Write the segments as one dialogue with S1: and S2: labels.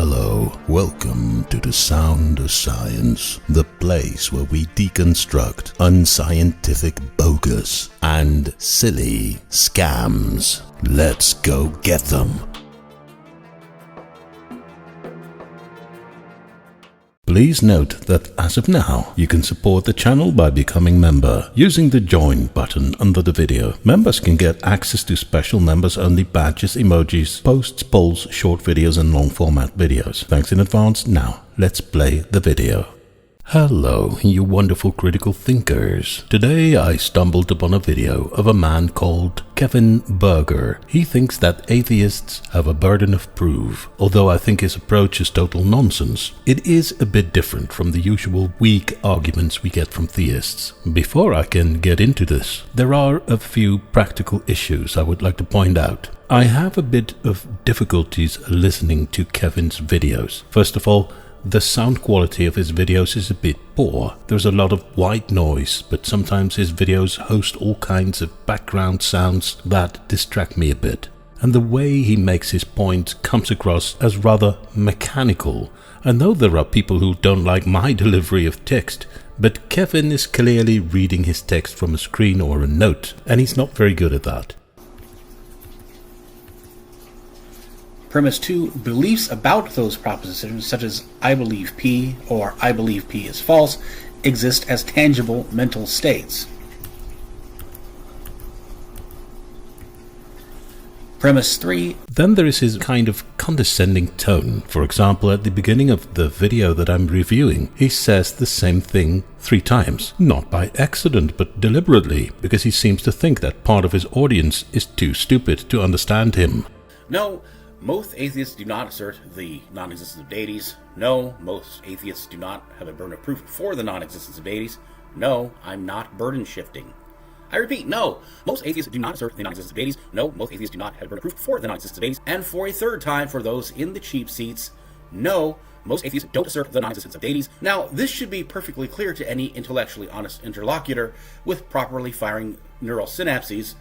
S1: Hello, welcome to the Sound of Science, the place where we deconstruct unscientific bogus and silly scams. Let's go get them. Please note that as of now, you can support the channel by becoming a member using the Join button under the video. Members can get access to special members-only badges, emojis, posts, polls, short videos and long-format videos. Thanks in advance. Now, let's play the video. Hello, you wonderful critical thinkers. Today I stumbled upon a video of a man called Kevin Berger. He thinks that atheists have a burden of proof, although I think his approach is total nonsense. It is a bit different from the usual weak arguments we get from theists. Before I can get into this, there are a few practical issues I would like to point out. I have a bit of difficulties listening to Kevin's videos. First of all, the sound quality of his videos is a bit poor. There's a lot of white noise, but sometimes his videos host all kinds of background sounds that distract me a bit. And the way he makes his point comes across as rather mechanical. I know there are people who don't like my delivery of text, but Kevin is clearly reading his text from a screen or a note, and he's not very good at that.
S2: Premise 2, beliefs about those propositions, such as I believe P or I believe P is false, exist as tangible mental states. Premise 3.
S1: Then there is his kind of condescending tone. For example, at the beginning of the video that I'm reviewing, he says the same thing 3 times. Not by accident, but deliberately, because he seems to think that part of his audience is too stupid to understand him.
S2: No, most atheists do not assert the non-existence of deities. No, most atheists do not have a burden of proof for the non-existence of deities. No, I'm not burden shifting. I repeat, no, most atheists do not assert the non-existence of deities. No, most atheists do not have a burden of proof for the non-existence of deities. And for a third time, for those in the cheap seats, no, most atheists don't assert the non-existence of deities. Now, this should be perfectly clear to any intellectually honest interlocutor with properly firing neural synapses.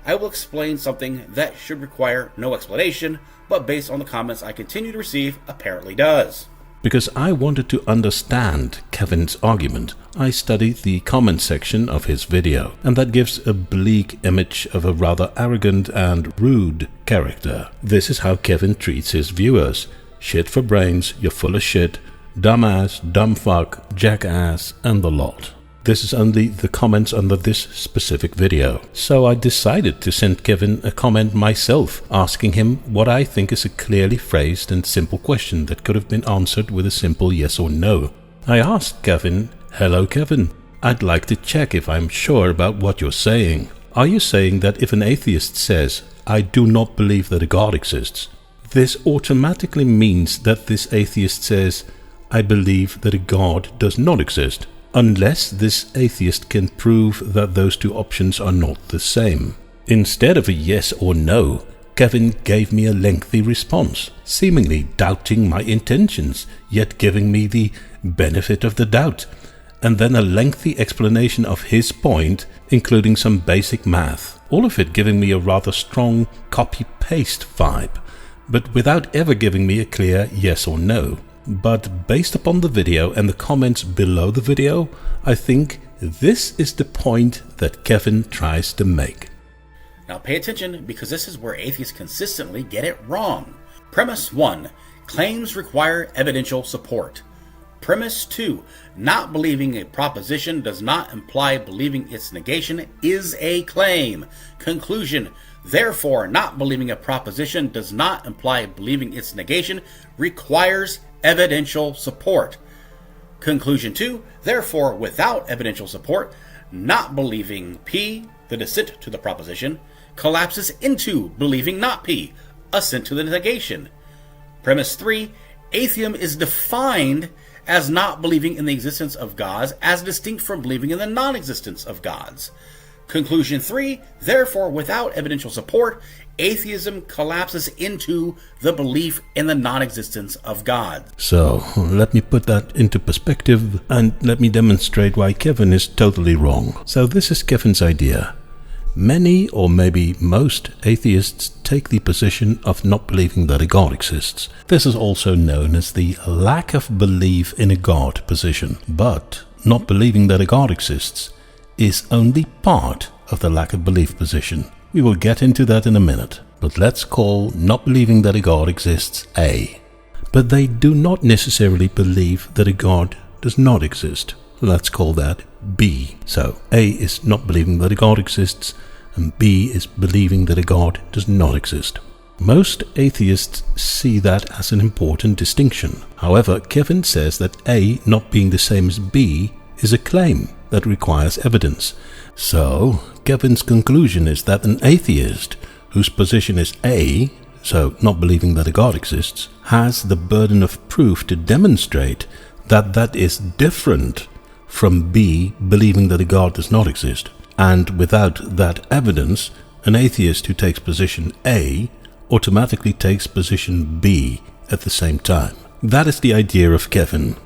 S2: I will explain something that should require no explanation, but based on the comments I continue to receive, apparently does.
S1: Because I wanted to understand Kevin's argument, I studied the comment section of his video, and that gives a bleak image of a rather arrogant and rude character. This is how Kevin treats his viewers. Shit for brains, you're full of shit, dumbass, dumb fuck, jackass, and the lot. This is only the comments under this specific video. So I decided to send Kevin a comment myself, asking him what I think is a clearly phrased and simple question that could have been answered with a simple yes or no. I asked Kevin, "Hello Kevin, I'd like to check if I'm sure about what you're saying. Are you saying that if an atheist says, 'I do not believe that a God exists,' this automatically means that this atheist says, 'I believe that a God does not exist'? Unless this atheist can prove that those two options are not the same." Instead of a yes or no, Kevin gave me a lengthy response, seemingly doubting my intentions, yet giving me the benefit of the doubt, and then a lengthy explanation of his point, including some basic math, all of it giving me a rather strong copy-paste vibe, but without ever giving me a clear yes or no. But based upon the video and the comments below the video, I think this is the point that Kevin tries to make.
S2: Now pay attention, because this is where atheists consistently get it wrong. Premise 1, claims require evidential support. Premise 2, not believing a proposition does not imply believing its negation is a claim. Conclusion, therefore, not believing a proposition does not imply believing its negation requires evidential support. Conclusion 2, therefore, without evidential support, not believing P, the dissent to the proposition, collapses into believing not P, assent to the negation. Premise 3, atheism is defined as not believing in the existence of gods as distinct from believing in the non-existence of gods. Conclusion 3, therefore, without evidential support, atheism collapses into the belief in the non-existence of God.
S1: So, let me put that into perspective and let me demonstrate why Kevin is totally wrong. So this is Kevin's idea. Many or maybe most atheists take the position of not believing that a God exists. This is also known as the lack of belief in a God position. But not believing that a God exists is only part of the lack of belief position. We will get into that in a minute. But let's call not believing that a God exists A. But they do not necessarily believe that a God does not exist. Let's call that B. So A is not believing that a God exists, and B is believing that a God does not exist. Most atheists see that as an important distinction. However, Kevin says that A not being the same as B is a claim that requires evidence. So Kevin's conclusion is that an atheist whose position is A, so not believing that a God exists, has the burden of proof to demonstrate that that is different from B believing that a God does not exist. And without that evidence, an atheist who takes position A automatically takes position B at the same time. That is the idea of Kevin.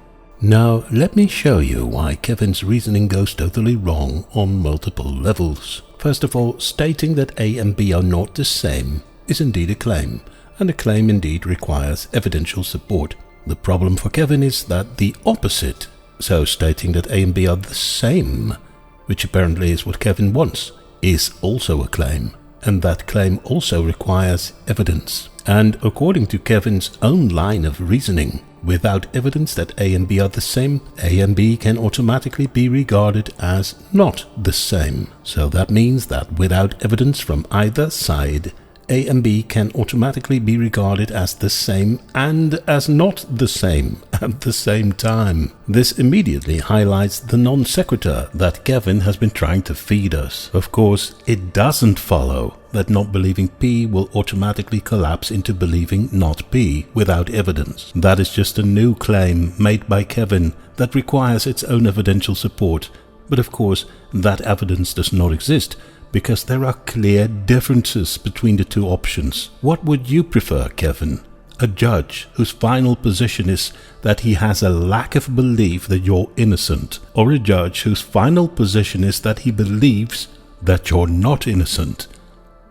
S1: Now, let me show you why Kevin's reasoning goes totally wrong on multiple levels. First of all, stating that A and B are not the same is indeed a claim, and a claim indeed requires evidential support. The problem for Kevin is that the opposite, so stating that A and B are the same, which apparently is what Kevin wants, is also a claim, and that claim also requires evidence. And according to Kevin's own line of reasoning, without evidence that A and B are the same, A and B can automatically be regarded as not the same. So that means that without evidence from either side, A and B can automatically be regarded as the same and as not the same at the same time. This immediately highlights the non sequitur that Kevin has been trying to feed us. Of course, it doesn't follow that not believing P will automatically collapse into believing not P without evidence. That is just a new claim made by Kevin that requires its own evidential support. But of course, that evidence does not exist, because there are clear differences between the two options. What would you prefer, Kevin? A judge whose final position is that he has a lack of belief that you're innocent, or a judge whose final position is that he believes that you're not innocent?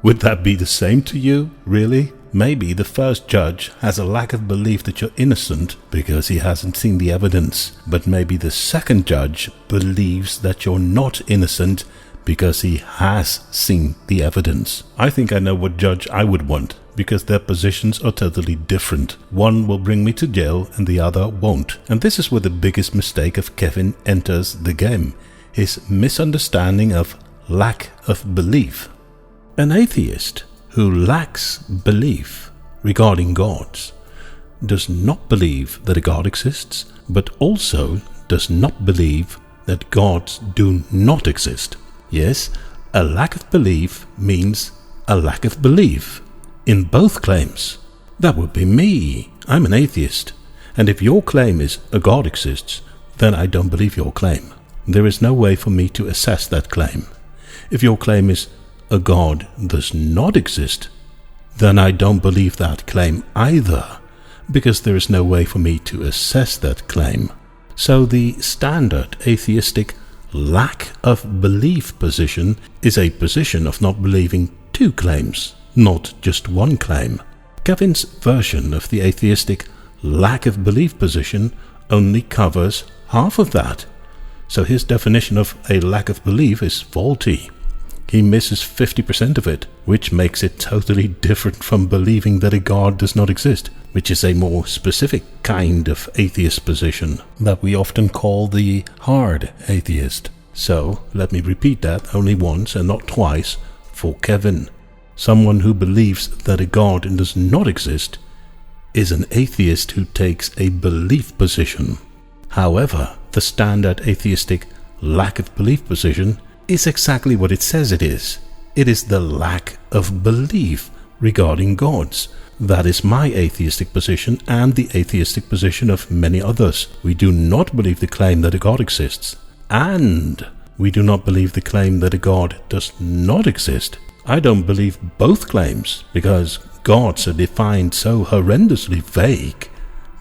S1: Would that be the same to you, really? Maybe the first judge has a lack of belief that you're innocent because he hasn't seen the evidence, but maybe the second judge believes that you're not innocent because he has seen the evidence. I think I know what judge I would want, because their positions are totally different. One will bring me to jail and the other won't. And this is where the biggest mistake of Kevin enters the game, his misunderstanding of lack of belief. An atheist who lacks belief regarding gods does not believe that a God exists, but also does not believe that gods do not exist. Yes, a lack of belief means a lack of belief in both claims. That would be me. I'm an atheist. And if your claim is a God exists, then I don't believe your claim. There is no way for me to assess that claim. If your claim is a God does not exist, then I don't believe that claim either, because there is no way for me to assess that claim. So the standard atheistic lack of belief position is a position of not believing two claims, not just one claim. Kevin's version of the atheistic lack of belief position only covers half of that. So his definition of a lack of belief is faulty. He misses 50% of it, which makes it totally different from believing that a God does not exist, which is a more specific kind of atheist position that we often call the hard atheist. So, let me repeat that only once and not twice for Kevin. Someone who believes that a God does not exist is an atheist who takes a belief position. However, the standard atheistic lack of belief position is exactly what it says it is. It is the lack of belief regarding gods. That is my atheistic position and the atheistic position of many others. We do not believe the claim that a God exists, and we do not believe the claim that a God does not exist. I don't believe both claims, because gods are defined so horrendously vague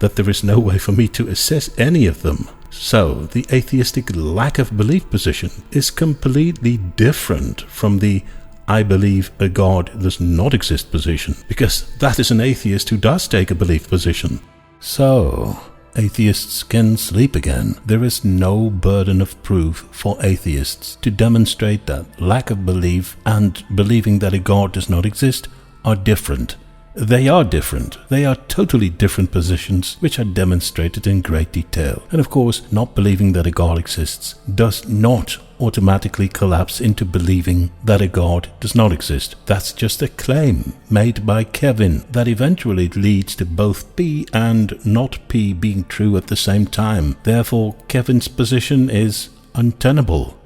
S1: that there is no way for me to assess any of them. So, the atheistic lack of belief position is completely different from the I believe a God does not exist position, because that is an atheist who does take a belief position. So, atheists can sleep again. There is no burden of proof for atheists to demonstrate that lack of belief and believing that a God does not exist are different. They are different. They are totally different positions, which are demonstrated in great detail. And of course, not believing that a God exists does not automatically collapse into believing that a God does not exist. That's just a claim made by Kevin that eventually leads to both P and not P being true at the same time. Therefore, Kevin's position is untenable.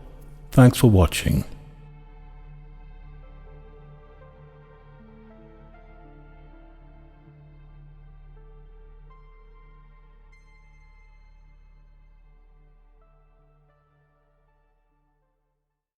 S1: Thanks for watching.